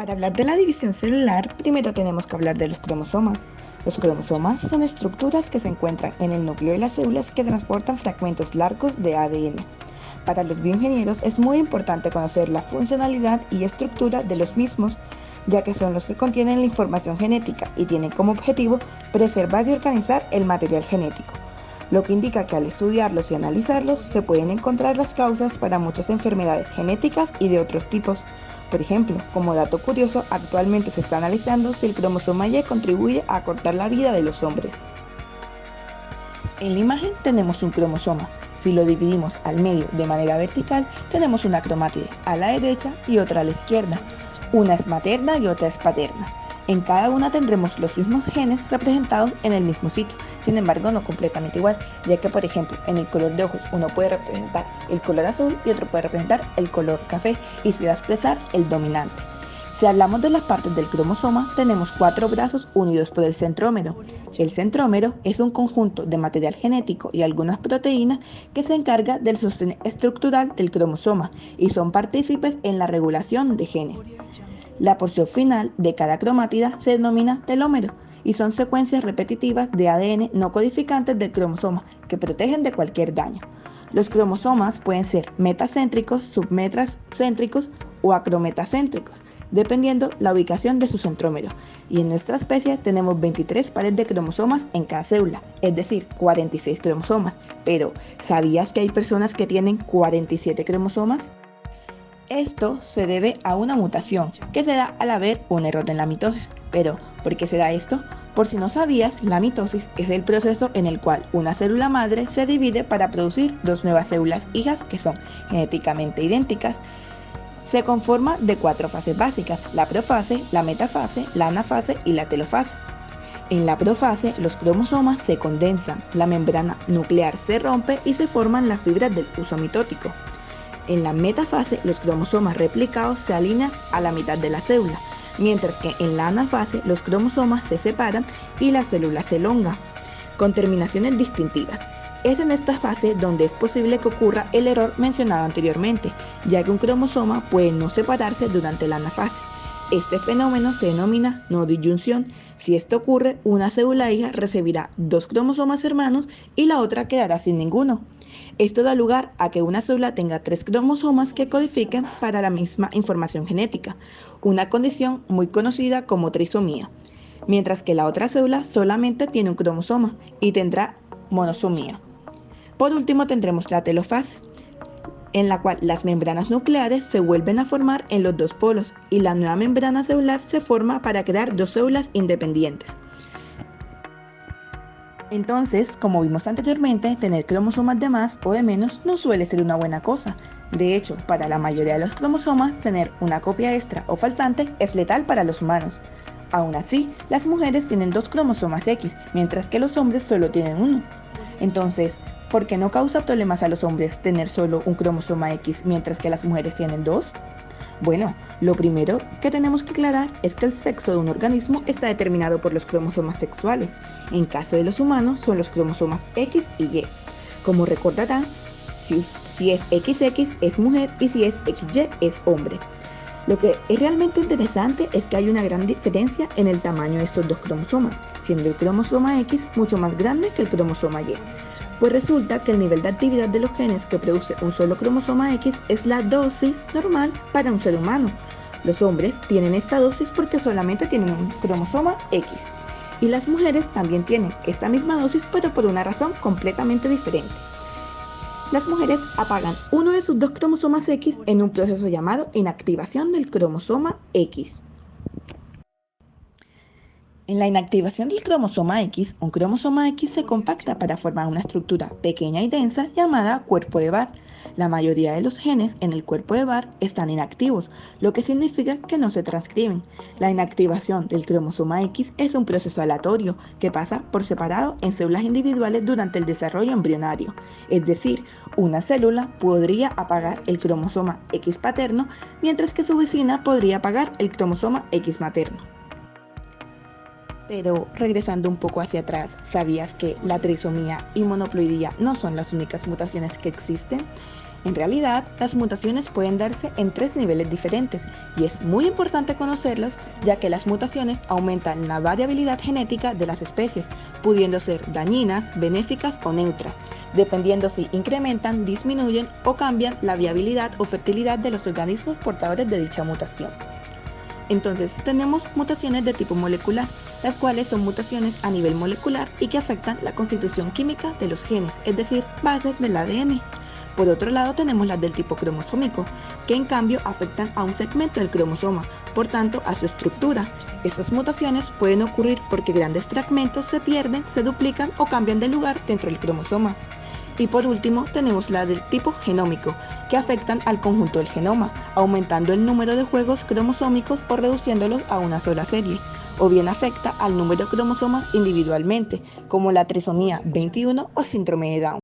Para hablar de la división celular, primero tenemos que hablar de los cromosomas. Los cromosomas son estructuras que se encuentran en el núcleo de las células que transportan fragmentos largos de ADN. Para los bioingenieros es muy importante conocer la funcionalidad y estructura de los mismos, ya que son los que contienen la información genética y tienen como objetivo preservar y organizar el material genético, lo que indica que al estudiarlos y analizarlos se pueden encontrar las causas para muchas enfermedades genéticas y de otros tipos. Por ejemplo, como dato curioso, actualmente se está analizando si el cromosoma Y contribuye a acortar la vida de los hombres. En la imagen tenemos un cromosoma. Si lo dividimos al medio de manera vertical, tenemos una cromátide a la derecha y otra a la izquierda. Una es materna y otra es paterna. En cada una tendremos los mismos genes representados en el mismo sitio, sin embargo no completamente igual, ya que por ejemplo en el color de ojos uno puede representar el color azul y otro puede representar el color café y se va a expresar el dominante. Si hablamos de las partes del cromosoma, tenemos 4 brazos unidos por el centrómero. El centrómero es un conjunto de material genético y algunas proteínas que se encarga del sostén estructural del cromosoma y son partícipes en la regulación de genes. La porción final de cada cromátida se denomina telómero y son secuencias repetitivas de ADN no codificantes del cromosoma que protegen de cualquier daño. Los cromosomas pueden ser metacéntricos, submetacéntricos o acrometacéntricos, dependiendo la ubicación de su centrómero. Y en nuestra especie tenemos 23 pares de cromosomas en cada célula, es decir, 46 cromosomas. Pero, ¿sabías que hay personas que tienen 47 cromosomas? Esto se debe a una mutación que se da al haber un error en la mitosis. Pero, ¿por qué se da esto? Por si no sabías, la mitosis es el proceso en el cual una célula madre se divide para producir dos nuevas células hijas que son genéticamente idénticas. Se conforma de 4 fases básicas: la profase, la metafase, la anafase y la telofase. En la profase, los cromosomas se condensan, la membrana nuclear se rompe y se forman las fibras del huso mitótico. En la metafase, los cromosomas replicados se alinean a la mitad de la célula, mientras que en la anafase los cromosomas se separan y la célula se elonga, con terminaciones distintivas. Es en esta fase donde es posible que ocurra el error mencionado anteriormente, ya que un cromosoma puede no separarse durante la anafase. Este fenómeno se denomina no disyunción. Si esto ocurre, una célula hija recibirá 2 cromosomas hermanos y la otra quedará sin ninguno. Esto da lugar a que una célula tenga 3 cromosomas que codifiquen para la misma información genética, una condición muy conocida como trisomía, mientras que la otra célula solamente tiene un cromosoma y tendrá monosomía. Por último tendremos la telofase, en la cual las membranas nucleares se vuelven a formar en los 2 polos y la nueva membrana celular se forma para crear 2 células independientes. Entonces, como vimos anteriormente, tener cromosomas de más o de menos no suele ser una buena cosa. De hecho, para la mayoría de los cromosomas, tener una copia extra o faltante es letal para los humanos. Aún así, las mujeres tienen 2 cromosomas X, mientras que los hombres solo tienen 1. Entonces, ¿por qué no causa problemas a los hombres tener solo un cromosoma X, mientras que las mujeres tienen 2? Bueno, lo primero que tenemos que aclarar es que el sexo de un organismo está determinado por los cromosomas sexuales. En caso de los humanos son los cromosomas X y Y. Como recordarán, si es XX es mujer y si es XY es hombre. Lo que es realmente interesante es que hay una gran diferencia en el tamaño de estos 2 cromosomas, siendo el cromosoma X mucho más grande que el cromosoma Y. Pues resulta que el nivel de actividad de los genes que produce un solo cromosoma X es la dosis normal para un ser humano. Los hombres tienen esta dosis porque solamente tienen un cromosoma X. Y las mujeres también tienen esta misma dosis, pero por una razón completamente diferente. Las mujeres apagan uno de sus 2 cromosomas X en un proceso llamado inactivación del cromosoma X. En la inactivación del cromosoma X, un cromosoma X se compacta para formar una estructura pequeña y densa llamada cuerpo de Barr. La mayoría de los genes en el cuerpo de Barr están inactivos, lo que significa que no se transcriben. La inactivación del cromosoma X es un proceso aleatorio que pasa por separado en células individuales durante el desarrollo embrionario. Es decir, una célula podría apagar el cromosoma X paterno, mientras que su vecina podría apagar el cromosoma X materno. Pero regresando un poco hacia atrás, ¿sabías que la trisomía y monoploidía no son las únicas mutaciones que existen? En realidad, las mutaciones pueden darse en 3 niveles diferentes y es muy importante conocerlos ya que las mutaciones aumentan la variabilidad genética de las especies, pudiendo ser dañinas, benéficas o neutras, dependiendo si incrementan, disminuyen o cambian la viabilidad o fertilidad de los organismos portadores de dicha mutación. Entonces, tenemos mutaciones de tipo molecular, las cuales son mutaciones a nivel molecular y que afectan la constitución química de los genes, es decir, bases del ADN. Por otro lado, tenemos las del tipo cromosómico, que en cambio afectan a un segmento del cromosoma, por tanto a su estructura. Estas mutaciones pueden ocurrir porque grandes fragmentos se pierden, se duplican o cambian de lugar dentro del cromosoma. Y por último, tenemos la del tipo genómico, que afectan al conjunto del genoma, aumentando el número de juegos cromosómicos o reduciéndolos a una sola serie, o bien afecta al número de cromosomas individualmente, como la trisomía 21 o síndrome de Down.